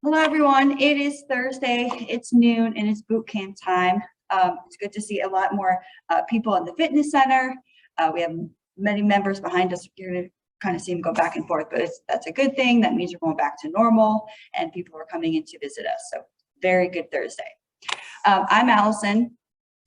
Hello, everyone. It is Thursday. It's noon and it's boot camp time. It's good to see a lot more people in the fitness center. We have many members behind us. You're going to kind of see them go back and forth, but that's a good thing. That means we're going back to normal and people are coming in to visit us. So very good Thursday. I'm Allison.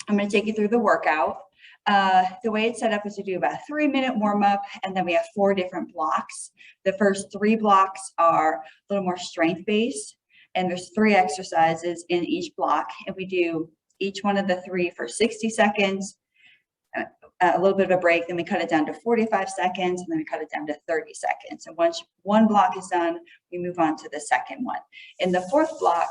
I'm going to take you through the workout. The way it's set up is to do about a 3-minute warm up, and then we have 4 different blocks. The first 3 blocks are a little more strength based, and there's 3 exercises in each block, and we do each one of the 3 for 60 seconds, a little bit of a break, then we cut it down to 45 seconds, and then we cut it down to 30 seconds. And once one block is done, we move on to the second one. In the 4th block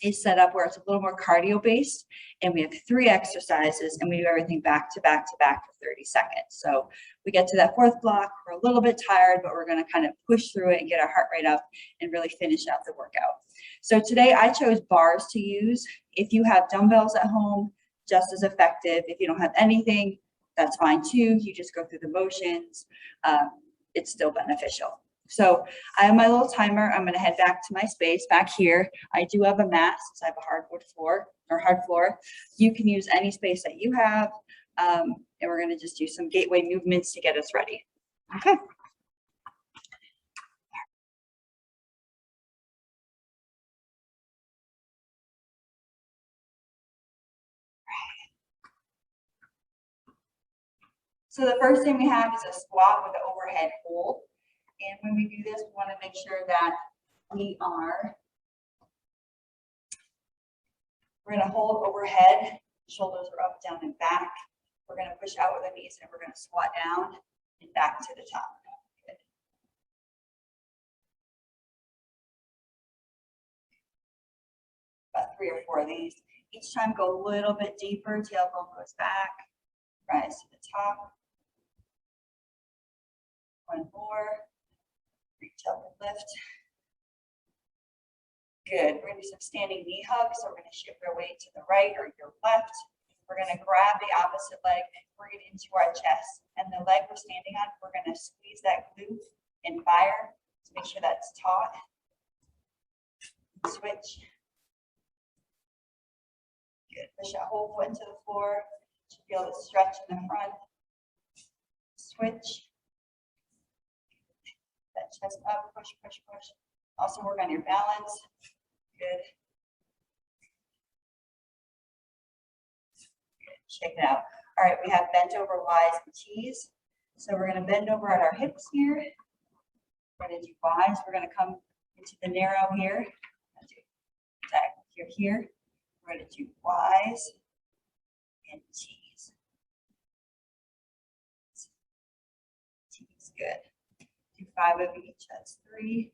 is set up where it's a little more cardio based, and we have 3 exercises, and we do everything back to back to back for 30 seconds. So we get to that 4th block, we're a little bit tired, but we're going to kind of push through it and get our heart rate up and really finish out the workout. So today I chose bars to use. If you have dumbbells at home, just as effective. If you don't have anything, that's fine too. You just go through the motions. It's still beneficial. So I have my little timer. I'm going to head back to my space back here. I do have a mat since I have a hard floor. You can use any space that you have. And we're going to just do some gateway movements to get us ready. Okay. So the first thing we have is a squat with an overhead hold. And when we do this, we want to make sure that we're going to hold overhead, shoulders are up, down, and back. We're going to push out with the knees, and we're going to squat down and back to the top. Good. About 3 or 4 of these. Each time go a little bit deeper, tailbone goes back, rise to the top. 1 more. Reach up and lift. Good. We're going to do some standing knee hugs. So we're going to shift our weight to the right or your left. We're going to grab the opposite leg and bring it into our chest. And the leg we're standing on, we're going to squeeze that glute and fire to make sure that's taut. Switch. Good. Push that whole foot into the floor. You should feel the stretch in the front. Switch. That chest up, push, push, push. Also work on your balance. Good. Good. Shake it out. All right, we have bent over Y's and T's. So we're going to bend over at our hips here. We're going to do Y's. We're going to come into the narrow here. Here. We're going to do Y's and T's. T's, good. Do 5 of each. That's 3,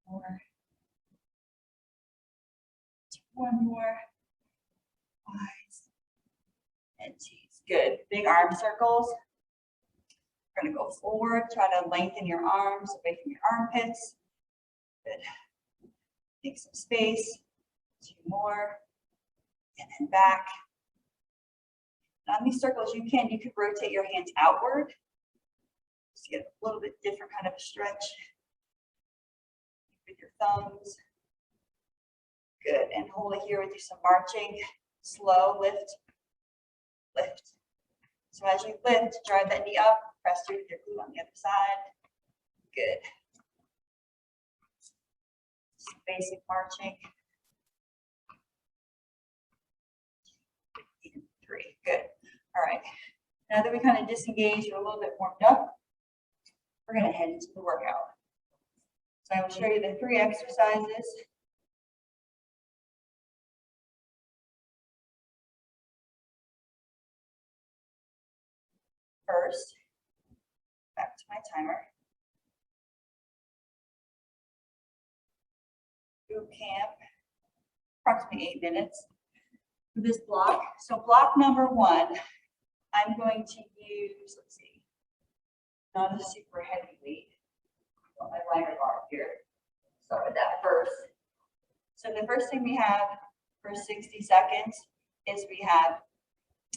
4, 1 more. Y's and T's. Good. Big arm circles. We're going to go forward. Try to lengthen your arms away from your armpits. Good. Take some space. 2 more. And then back. And on these circles, you could rotate your hands outward. Just get a little bit different kind of a stretch with your thumbs. Good. And hold it here with you some marching. Slow lift, lift. So as you lift, drive that knee up, press through with your glute on the other side. Good. Just basic marching. 3. Good. All right. Now that we kind of disengaged, you're a little bit warmed up, we're going to head into the workout. So I will show you the 3 exercises. First, back to my timer. Boot camp, approximately 8 minutes for this block. So block number 1, I'm going to use, let's see, not a super heavy weight. Got my lighter bar here. Start with that first. So the first thing we have for 60 seconds is we have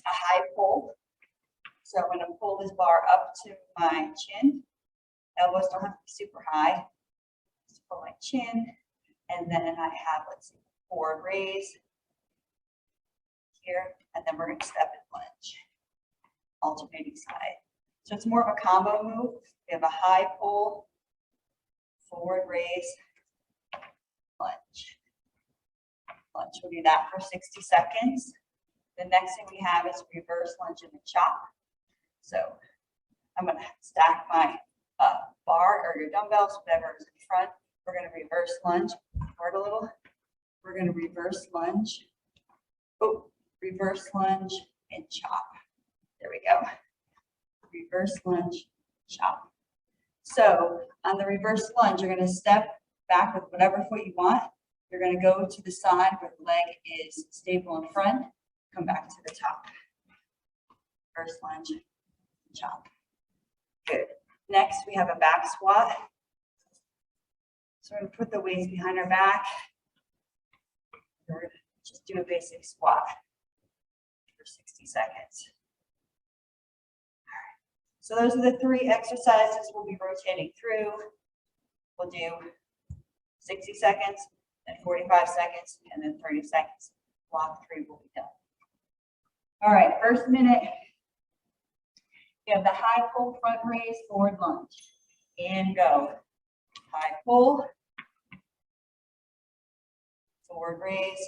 a high pull. So I'm going to pull this bar up to my chin. Elbows don't have to be super high. Just pull my chin, and then I have, let's see, forward raise here, and then we're going to step and lunge, alternating side. So it's more of a combo move. We have a high pull, forward raise, lunge. Lunge. We'll do that for 60 seconds. The next thing we have is reverse lunge and the chop. So I'm going to stack my bar or your dumbbells, whatever is in front. We're going to reverse lunge, forward a little. We're going to reverse lunge. Oh, reverse lunge and chop. There we go. Reverse lunge, chop. So on the reverse lunge, you're going to step back with whatever foot you want. You're going to go to the side where the leg is stable in front. Come back to the top. Reverse lunge, chop. Good. Next, we have a back squat. So we're going to put the weights behind our back. We're going to just do a basic squat for 60 seconds. So those are the 3 exercises we'll be rotating through. We'll do 60 seconds, then 45 seconds, and then 30 seconds. Block 3 will be done. All right, first minute. You have the high pull, front raise, forward lunge. And go. High pull, forward raise,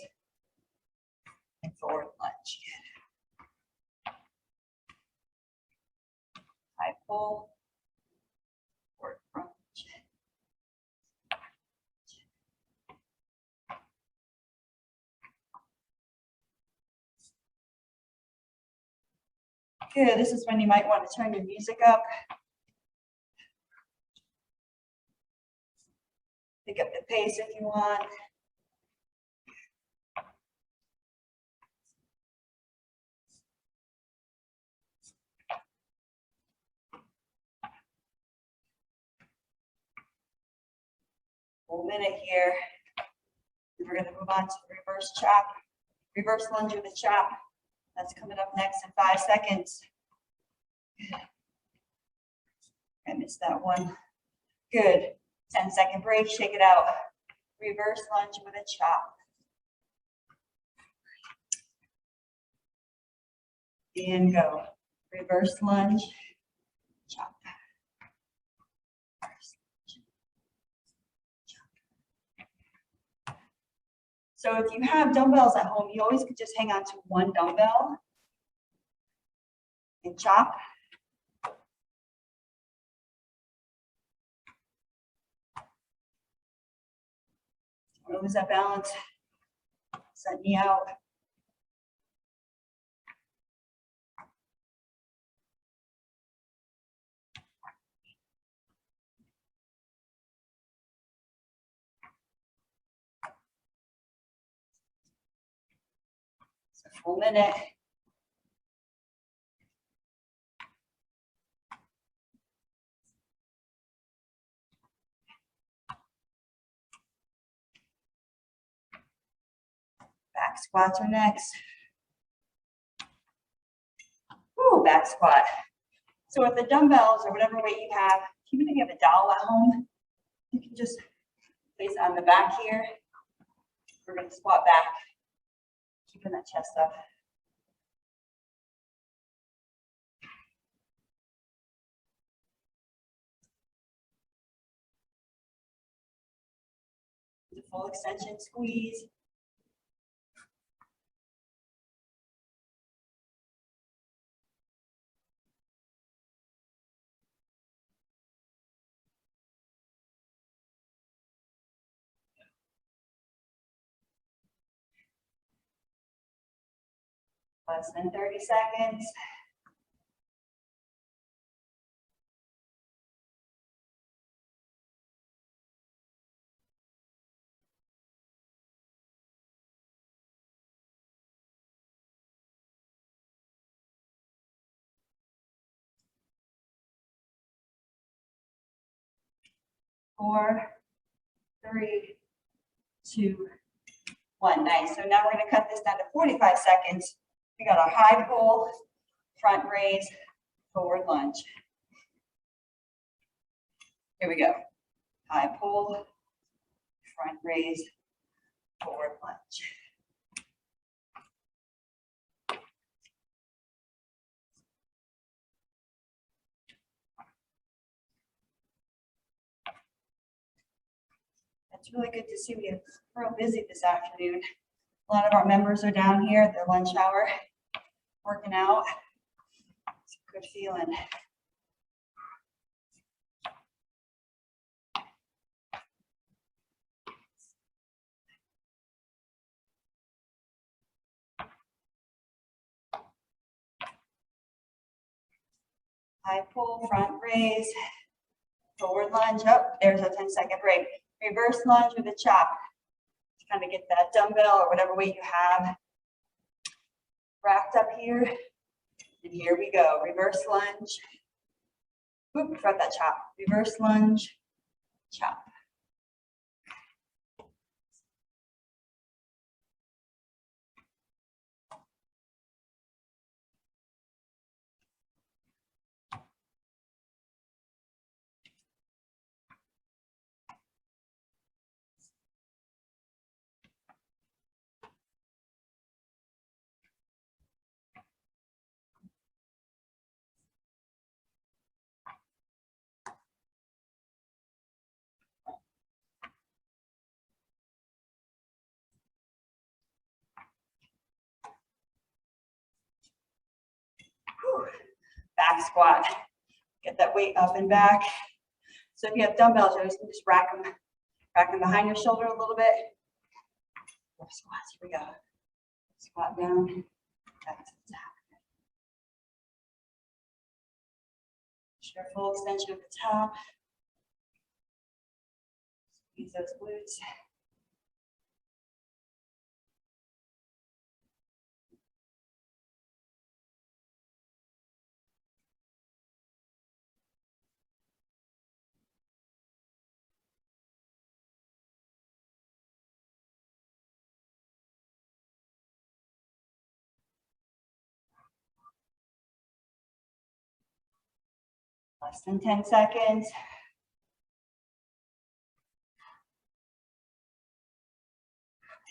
and forward lunge. High pull, forward lunge. Good. This is when you might want to turn your music up. Pick up the pace if you want. Full minute here. We're going to move on to the reverse chop. Reverse lunge with a chop. That's coming up next in 5 seconds. I missed that one. Good. 10-second break. Shake it out. Reverse lunge with a chop. And go. Reverse lunge, chop. So if you have dumbbells at home, you always could just hang on to one dumbbell and chop. Don't lose that balance. Set knee out. It's a full minute. Back squats are next. Ooh, back squat. So with the dumbbells or whatever weight you have, even if you have a dowel at home, you can just place it on the back here. We're going to squat back, keeping that chest up. The full extension squeeze. Less than 30 seconds. Four, three, two, one. Nice. So now we're going to cut this down to 45 seconds. We got a high pull, front raise, forward lunge. Here we go. High pull, front raise, forward lunge. It's really good to see we're real busy this afternoon. A lot of our members are down here at the lunch hour working out. It's a good feeling. High pull, front raise, forward lunge. Oh, there's a 10-second break. Reverse lunge with a chop. Kind of get that dumbbell or whatever weight you have racked up here. And here we go. Reverse lunge. Oop, forgot that chop. Reverse lunge, chop. Whew. Back squat. Get that weight up and back. So if you have dumbbells, you just rack them behind your shoulder a little bit. Squats, here we go. Squat down, back to the top. Sure, full extension at the top. Squeeze those glutes. Less than 10 seconds.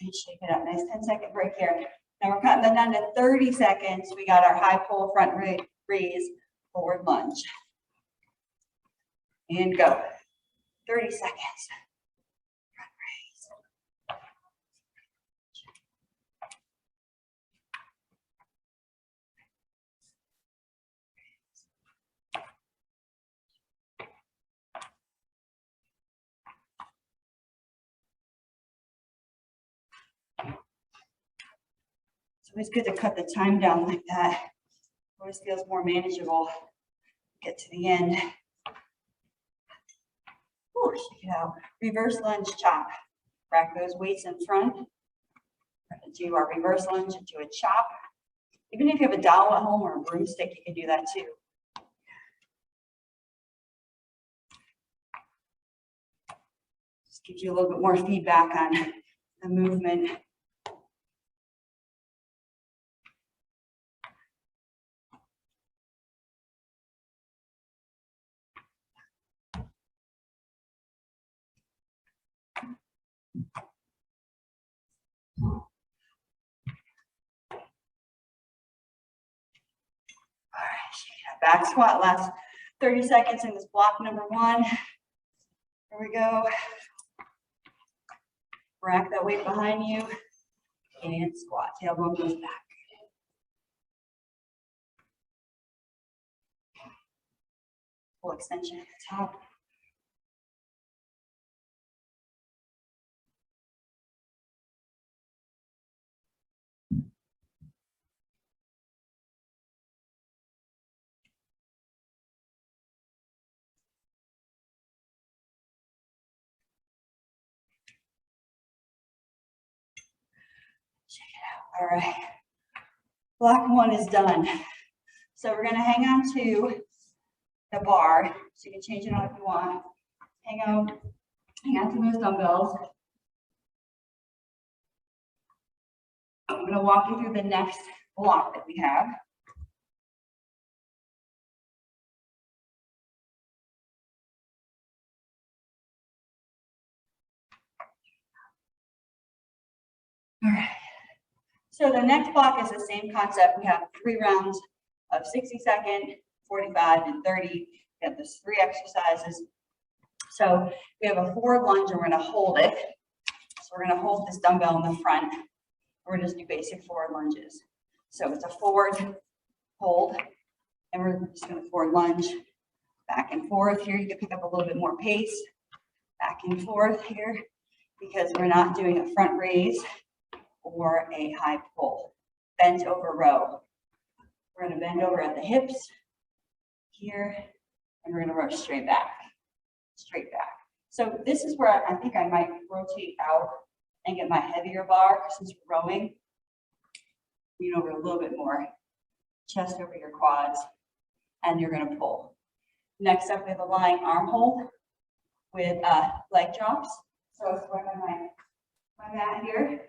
And shake it up. Nice 10-second break here. Now we're cutting that down to 30 seconds. We got our high pull, front raise, forward lunge. And go. 30 seconds. Front raise. It's always good to cut the time down like that. Always feels more manageable. Get to the end. Ooh, shake it out. Reverse lunge chop. Rack those weights in front. We're going to do our reverse lunge into a chop. Even if you have a dowel at home or a broomstick, you can do that too. Just gives you a little bit more feedback on the movement. All right, back squat, last 30 seconds in this block number 1. Here we go. Rack that weight behind you and squat. Tailbone goes back. Full extension at the top. Check it out. All right. Block 1 is done. So we're going to hang on to the bar. So you can change it on if you want. Hang on to those dumbbells. I'm going to walk you through the next block that we have. All right. So the next block is the same concept. We have 3 rounds of 60-second, 45, and 30. We have those 3 exercises. So we have a forward lunge and we're going to hold it. So we're going to hold this dumbbell in the front. We're just do basic forward lunges. So it's a forward hold, and we're just going to forward lunge, back and forth. Here you can pick up a little bit more pace, back and forth here, because we're not doing a front raise or a high pull. Bent over row. We're going to bend over at the hips here, and we're going to row straight back, straight back. So this is where I think I might rotate out and get my heavier bar since we're rowing. Lean over a little bit more, chest over your quads, and you're going to pull. Next up, we have a lying arm hold with leg drops. So it's going on my mat here.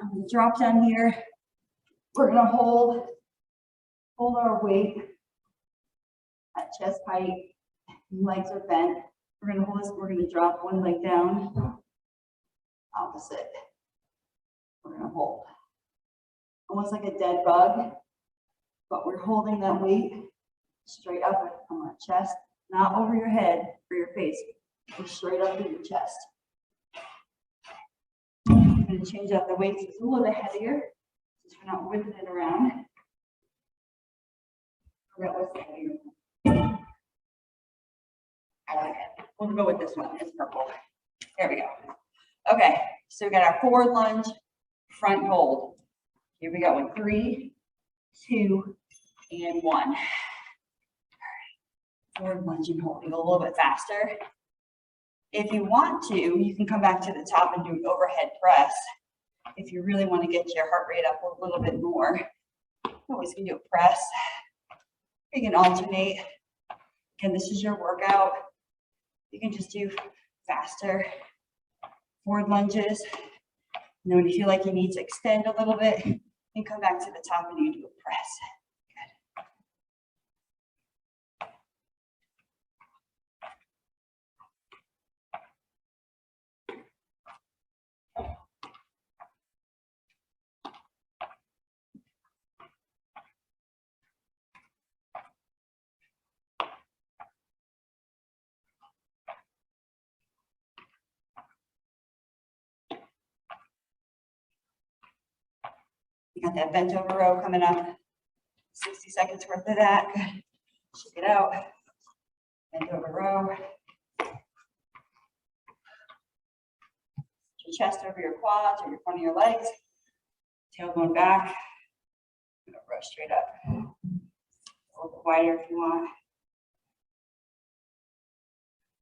I'm going to drop down here. We're going to hold our weight at chest height. Legs are bent. We're going to hold this. We're going to drop one leg down. Opposite. We're going to hold. Almost like a dead bug, but we're holding that weight straight up on our chest, not over your head or your face. We're straight up in your chest. I'm going to change up the weights. It's a little bit heavier, since we're not whipping it around. That was heavier. I like it. We'll go with this one. It's purple. There we go. Okay, so we got our forward lunge, front hold. Here we go in 3, 2, and 1. Forward lunge and hold. We go a little bit faster. If you want to, you can come back to the top and do an overhead press. If you really want to get your heart rate up a little bit more, you always can do a press. You can alternate. Again, this is your workout. You can just do faster forward lunges. And then when you feel like you need to extend a little bit, you come back to the top and you do a press. You got that bent over row coming up. 60 seconds worth of that. Good. Shake it out. Bent over row. Your chest over your quads or your front of your legs. Tail going back. Row straight up. A little bit wider if you want.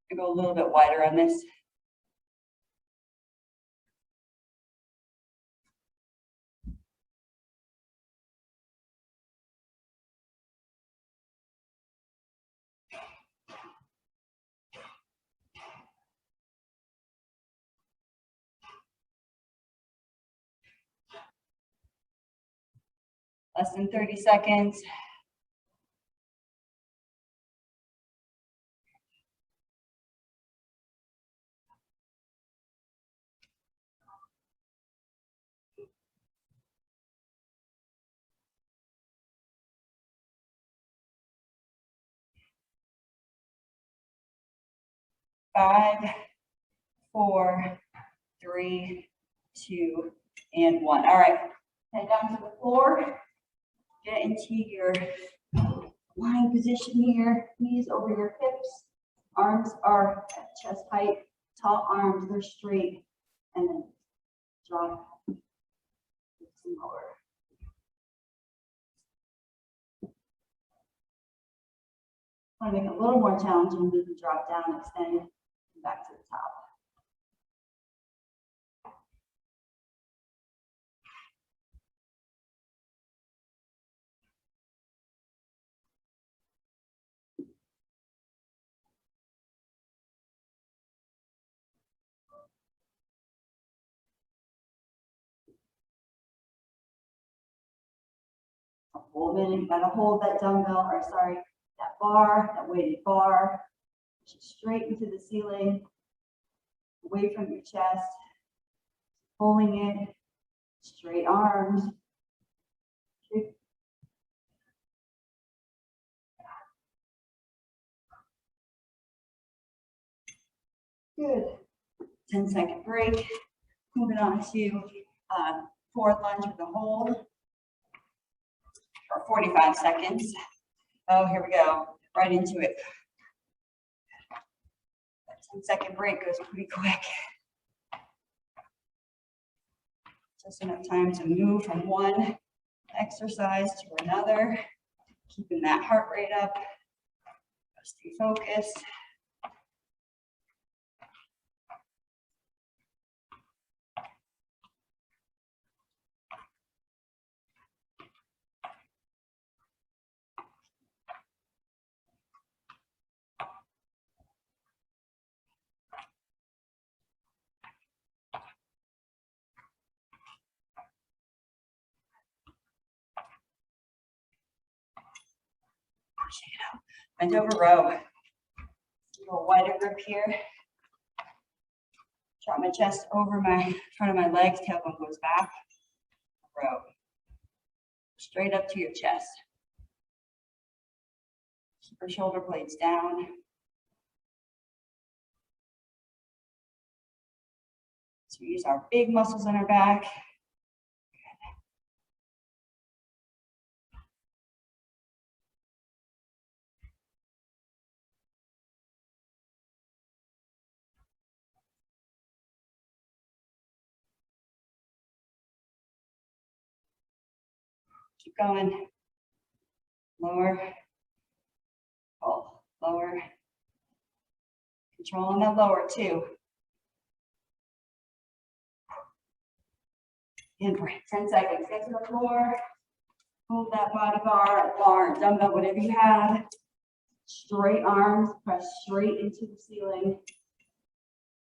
You go a little bit wider on this. Less than 30 seconds. Five, 4, 3, 2, and 1. All right, head down to the floor. Get into your lying position here. Knees over your hips. Arms are at chest height. Tall arms, they're straight. And then drop some lower. I want to make it a little more challenging. You can drop down, extend, and back to the top. A full minute, you gotta hold that dumbbell, or sorry, that bar, that weighted bar, straight into the ceiling, away from your chest. Pulling it, straight arms. Good. 10-second break. Moving on to forward lunge with a hold for 45 seconds. Oh, here we go. Right into it. That 10-second break goes pretty quick. Just enough time to move from one exercise to another, keeping that heart rate up. Stay focused. Pushing it out. Bend over row. A little wider grip here. Drop my chest over my front of my legs, tailbone goes back. Row. Straight up to your chest. Keep your shoulder blades down. So we use our big muscles in our back. Keep going. Lower. Pull. Lower. Control on that lower too. And break. 10 seconds. Get to the floor. Hold that body bar, dumbbell, whatever you have. Straight arms. Press straight into the ceiling.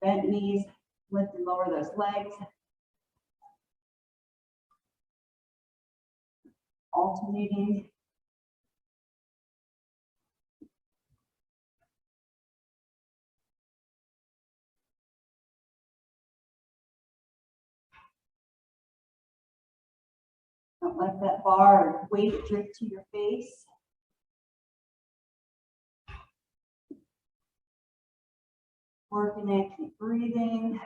Bent knees. Lift and lower those legs. Alternating. Don't let that bar or weight drift to your face. Working it, keep breathing.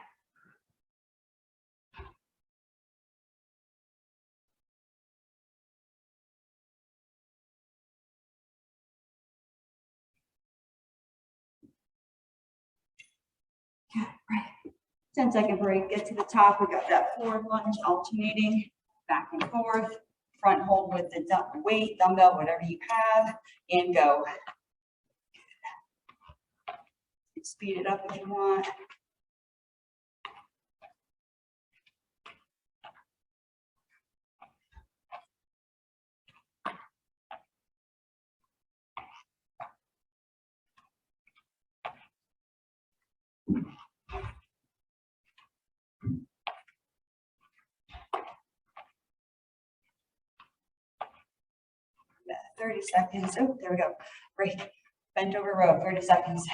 Right. 10-second break, get to the top. We got that forward lunge, alternating back and forth. Front hold with the weight, dumbbell, whatever you have, and go. Speed it up if you want. Yeah, 30 seconds. Oh, there we go. Break. Bent over row, 30 seconds.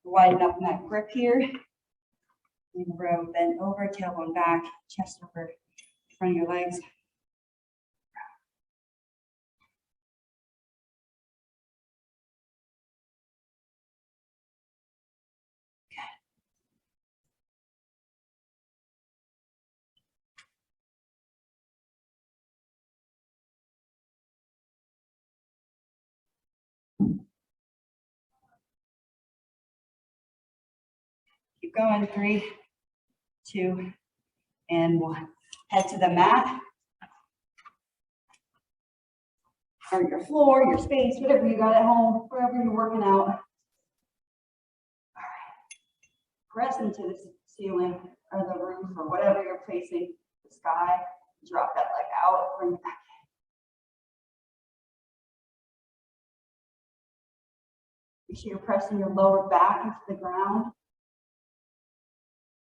Widen up that grip here. In the row, bend over, tailbone back, chest over front of your legs. Keep going, 3, 2, and 1. Head to the mat. Or your floor, your space, whatever you got at home, wherever you're working out. All right. Press into the ceiling or the roof or whatever you're facing, the sky. Drop that leg out, bring it back in. Make sure you're pressing your lower back into the ground.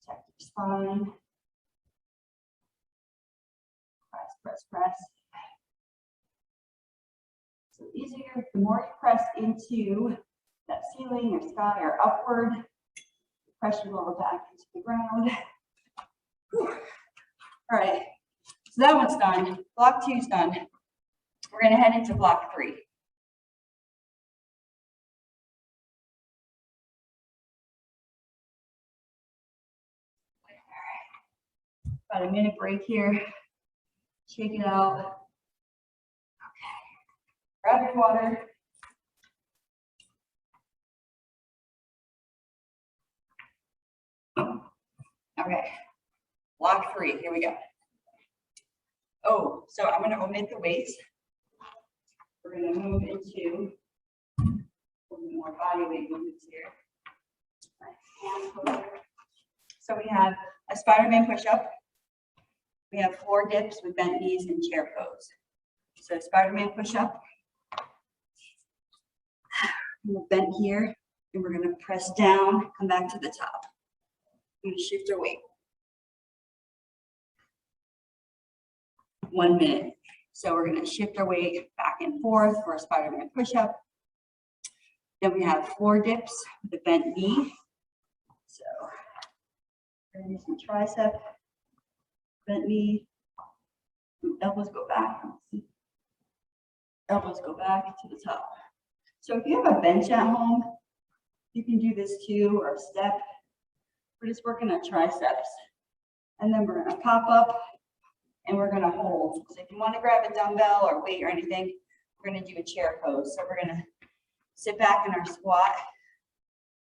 Protect your spine. Press, press, press. So easier, the more you press into that ceiling or sky or upward, press your lower back into the ground. Whew. All right, so that one's done. Block 2's done. We're gonna head into block 3. About a minute break here. Shake it out. Okay. Grab your water. Okay. Block 3. Here we go. Oh, so I'm going to omit the weights. We're going to move into more body weight movements here. So we have a Spider-Man push-up. We have 4 dips with bent knees and chair pose. So Spider-Man push-up. We'll bend here, and we're going to press down, come back to the top. We're going to shift our weight. 1 minute. So we're going to shift our weight back and forth for a Spider-Man push-up. Then we have 4 dips with a bent knee. So we're going to do some tricep, bent knee, elbows go back. Elbows go back to the top. So if you have a bench at home, you can do this too, or a step. We're just working on triceps. And then we're going to pop up and we're going to hold. So if you want to grab a dumbbell or weight or anything, we're going to do a chair pose. So we're going to sit back in our squat,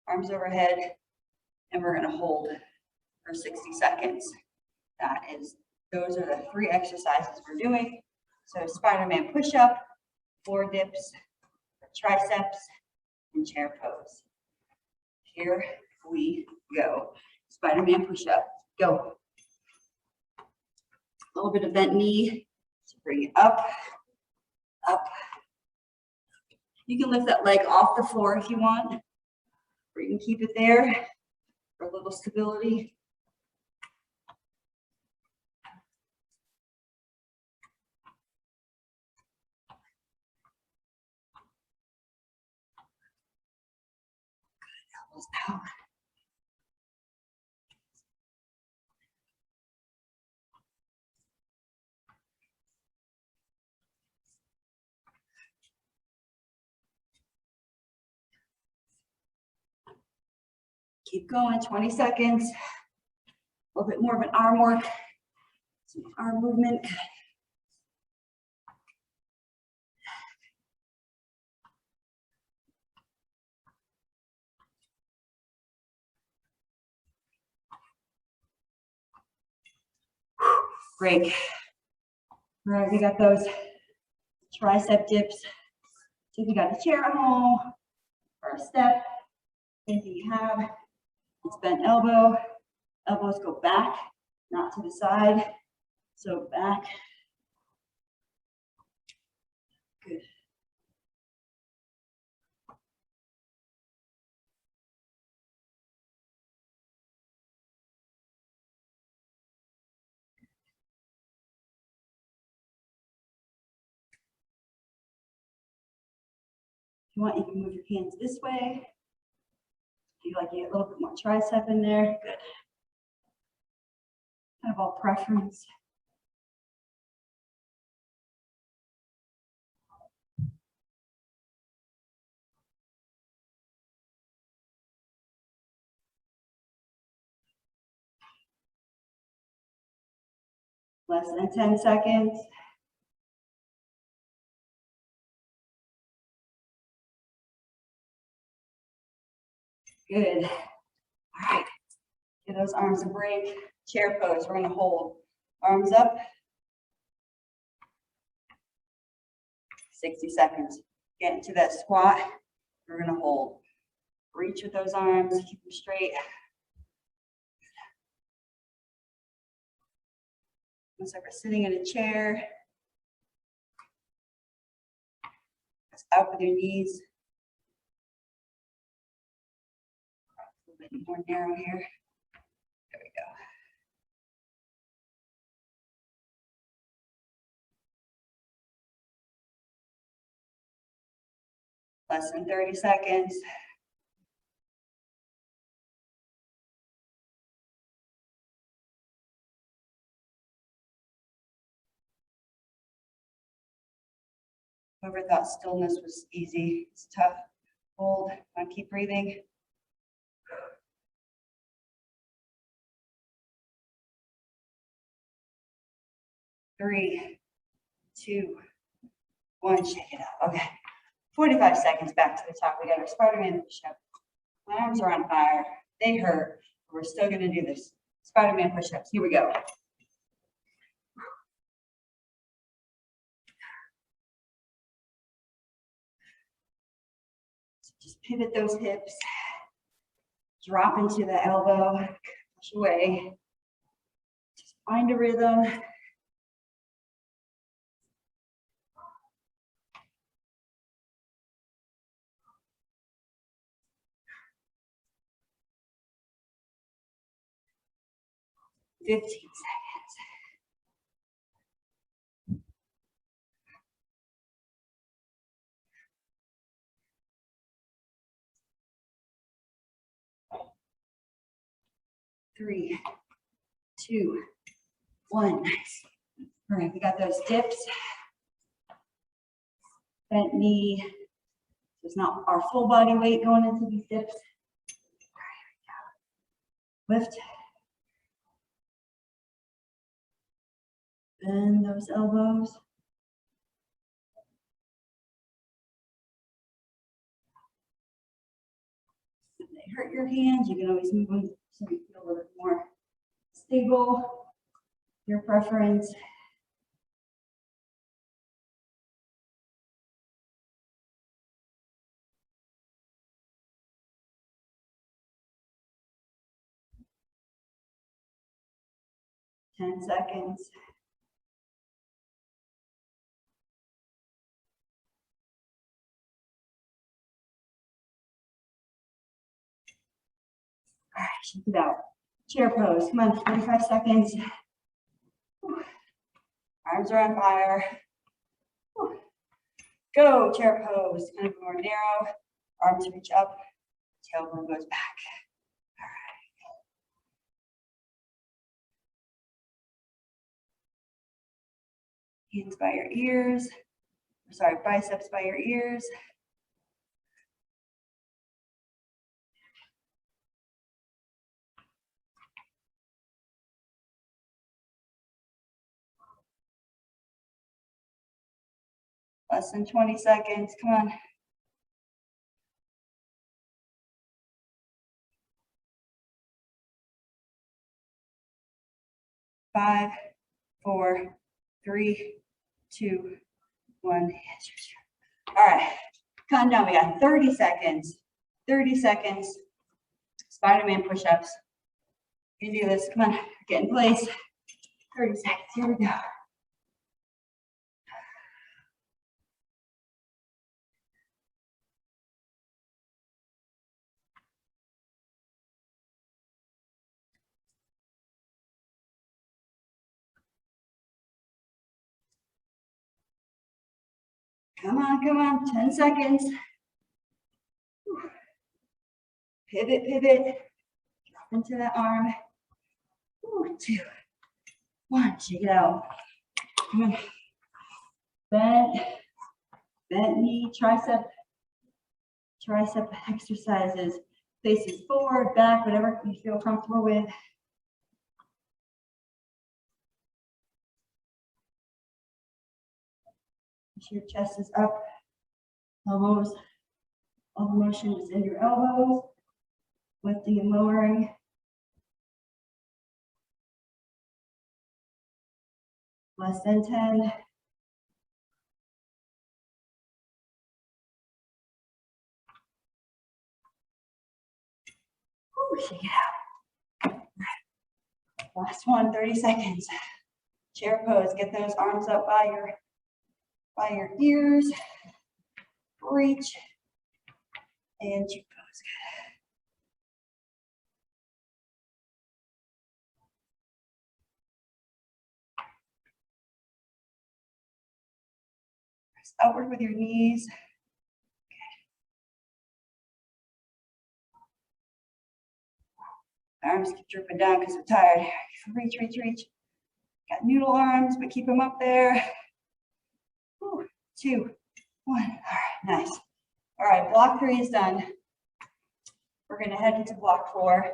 arms overhead, and we're going to hold for 60 seconds. Those are the 3 exercises we're doing. So Spider-Man push-up, 4 dips, triceps, and chair pose. Here we go. Spider-Man push-up, go. A little bit of bent knee, so bring it up, up. You can lift that leg off the floor if you want, or you can keep it there for a little stability. Elbows out. Keep going, 20 seconds. A little bit more of an arm work, some arm movement. Break. All right, we got those tricep dips. So if you got a chair at home or a step, anything you have, it's bent elbow. Elbows go back, not to the side. So back. Good. If you want, you can move your hands this way. If you like, you get a little bit more tricep in there. Good. Kind of all preference. Less than 10 seconds. Good. All right. Give those arms a break. Chair pose. We're going to hold. Arms up. 60 seconds. Get into that squat. We're going to hold. Reach with those arms. Keep them straight. Looks like we're sitting in a chair. Just out with your knees. A little bit more narrow here. There we go. Less than 30 seconds. Whoever thought stillness was easy, it's tough. Hold, come on, keep breathing. Three, two, one, shake it out. Okay, 45 seconds back to the top. We got our Spider-Man push-up. My arms are on fire. They hurt. We're still gonna do this. Spider-Man push-ups. Here we go. So just pivot those hips. Drop into the elbow. Push away. Just find a rhythm. $15 seconds. Three, two, one. Nice. All right, we got those dips. Bent knee. It's not our full body weight going into these dips. All right, here we go. Lift. Bend those elbows. If they hurt your hands, you can always move them so you feel a little bit more stable. Your preference. $10 seconds. All right, shake it out. Chair pose. Come on, 45 seconds. Whew. Arms are on fire. Whew. Go, chair pose. Kind of more narrow. Arms reach up. Tailbone goes back. All right. Hands by your ears. Sorry, biceps by your ears. Less than 20 seconds. Come on. 5, 4, 3, 2, 1. All right. Count down. We got 30 seconds. 30 seconds. Spider-Man push-ups. You can do this. Come on. Get in place. 30 seconds. Here we go. Come on, come on, 10 seconds. Whew. Pivot, pivot. Drop into that arm. Whew, 2, 1, shake it out. Come on. Bent knee, tricep exercises. Faces forward, back, whatever you feel comfortable with. Make sure your chest is up, elbows, all the motion is in your elbows, lifting and lowering. Less than 10. Ooh, shake it out. Last one, 30 seconds. Chair pose, get those arms up by your ears. Reach and chair pose. Press outward with your knees. Arms keep dripping down because we're tired. Reach, reach, reach. Got noodle arms, but keep them up there. 2, One. All right, nice. All right, block 3 is done. We're going to head into block 4.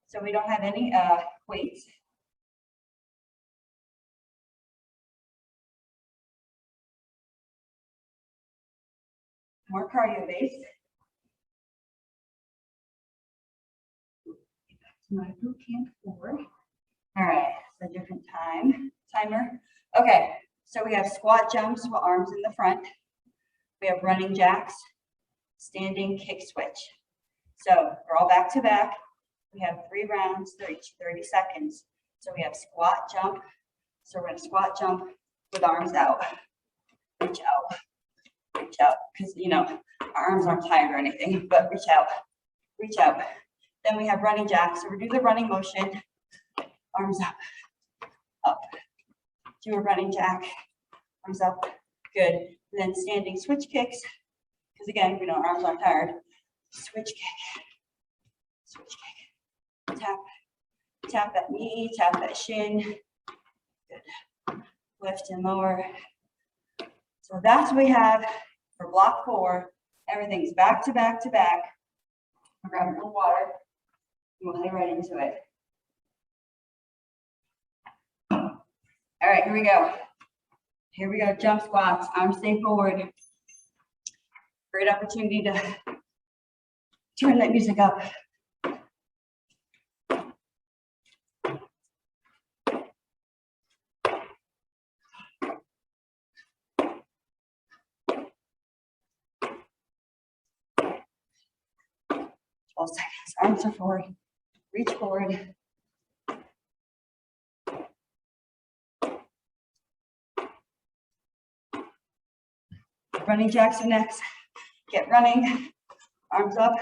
So we don't have any weights. More cardio based. My boot camp 4. All right, so different timer. Okay, so we have squat jumps with arms in the front. We have running jacks, standing kick switch. So we're all back to back. We have 3 rounds, 30 seconds. So we have squat jump. So we're going to squat jump with arms out. Reach out, because you know our arms aren't tired or anything, but reach out. Then we have running jacks. So we do the running motion, arms up. Do a running jack, arms up, good. And then standing switch kicks, because again, we know our arms aren't tired. Switch kick, tap that knee, tap that shin, good. Lift and lower. So that's what we have for block 4. Everything's back to back to back. I'll grab a little water and we'll head right into it. All right, here we go. Here we go, jump squats, arms stay forward. Great opportunity to turn that music up. 12 seconds, arms are forward, reach forward. Running jacks are next. Get running, arms up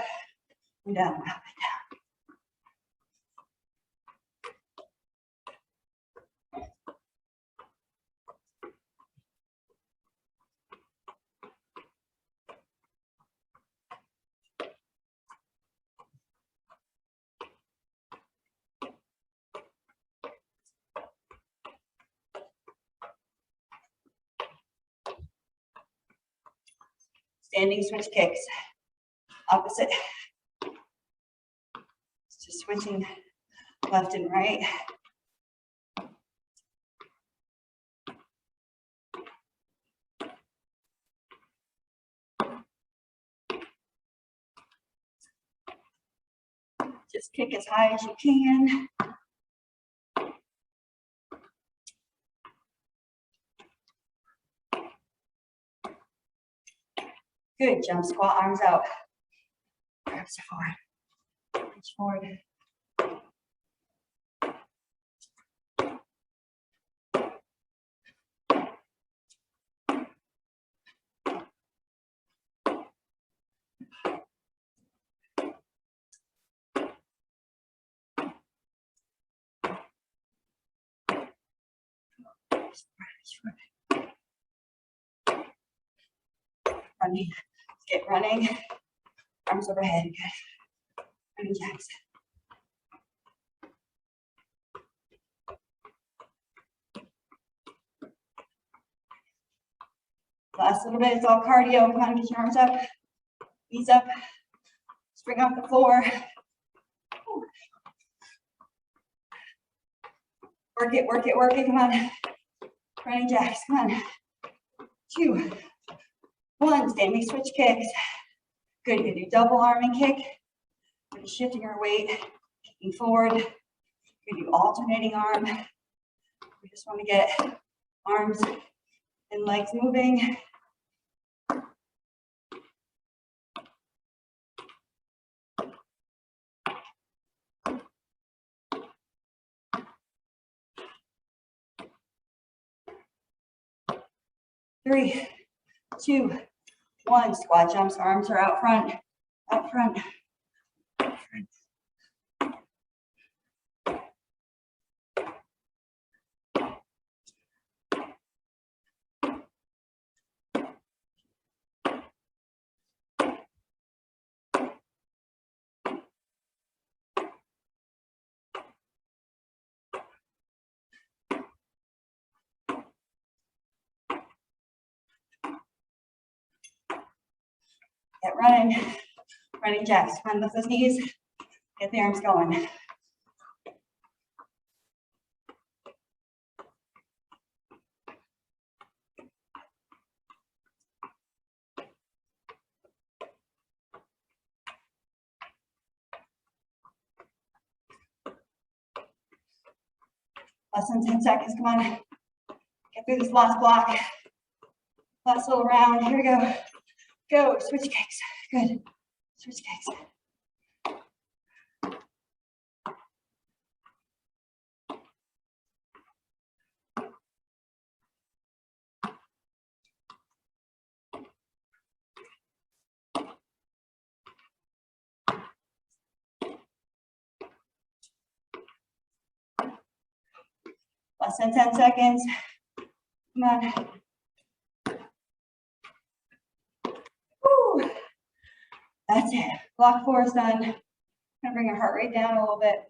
and down, up and down. Standing switch kicks, opposite. Just switching left and right. Just kick as high as you can. Good, jump squat, arms out. Arms forward, reach forward. Running, get running, arms overhead, good. Running jacks. Last little bit, it's all cardio. Come on, get your arms up, knees up, spring off the floor. Work it, come on. Running jacks, come on. 2, 1, standing switch kicks. Good, you can do double arming kick. You're shifting your weight, kicking forward. You can do alternating arm. We just want to get arms and legs moving. Three, 2, 1, squat jumps, arms are out front, out front. Get running jacks. Come on, lift those knees. Get the arms going. Less than 10 seconds, come on. Get through this last block. Last little round, here we go. Go, switch kicks, good. Switch kicks. Less than 10 seconds. Come on. Woo. That's it. Block 4 is done. I'm gonna bring your heart rate down a little bit.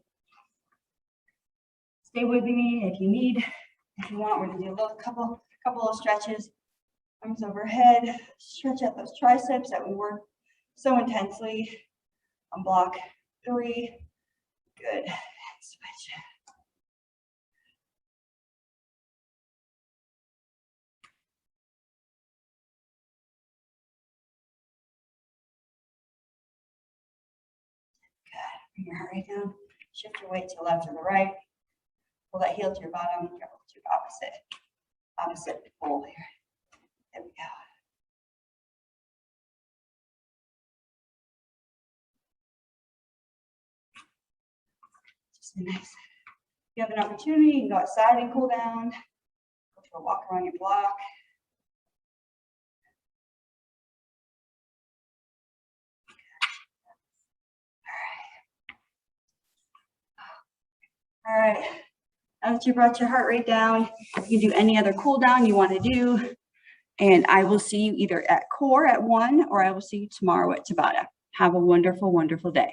Stay with me if you need. If you want, we're gonna do a little couple of stretches. Arms overhead. Stretch out those triceps that we work so intensely on block 3. Good. Switch. Bring your heart rate down. Shift your weight to the left or the right. Pull that heel to your bottom. Go to opposite pull here. There we go. Just nice. If you have an opportunity, you can go outside and cool down. Go for a walk around your block. All right, now that you brought your heart rate down, you can do any other cool down you want to do. And I will see you either at core at 1 or I will see you tomorrow at Tabata. Have a wonderful, wonderful day.